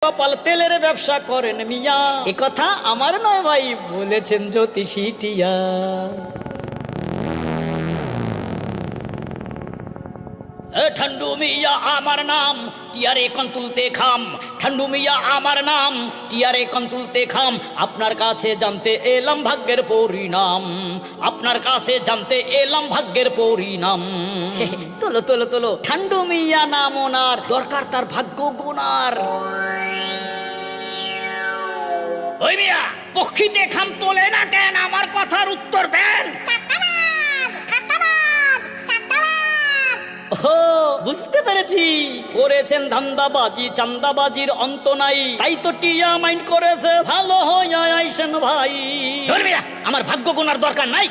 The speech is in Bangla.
কপাল তেলের ব্যবসা করেন মিয়া, এ কথা আমার নয় ভাই, বলেছেন জ্যোতিষী টিয়া। ঠান্ডু মিয়া আমার নাম, টিয়ারে কন তুলতে খাম। ঠান্ডু মিয়া আমার নাম, টিয়ারে কন তুলতে খাম। আপনার কাছে জানতে এলাম ভাগ্যের পরিণাম, আপনার কাছে জানতে এলাম ভাগ্যের পরিণাম। তোলো তোলো তোলো, ঠান্ডু মিয়া নাম ওনার, দরকার তার ভাগ্য গুনার। ওই মিয়া, পক্ষীতে খাম তোলে না কেন? আমার কথার উত্তর দেন। ও বুঝতে পেরেছি, করেছেন ধান্দাবাজি, চান্দাবাজির অন্ত নাই, তাই তো টিয়া মাইন্ড করেছে। ভালো হয়ে আইসেন ভাই। ধর্মিয়া, আমার ভাগ্য গুনার দরকার নাই।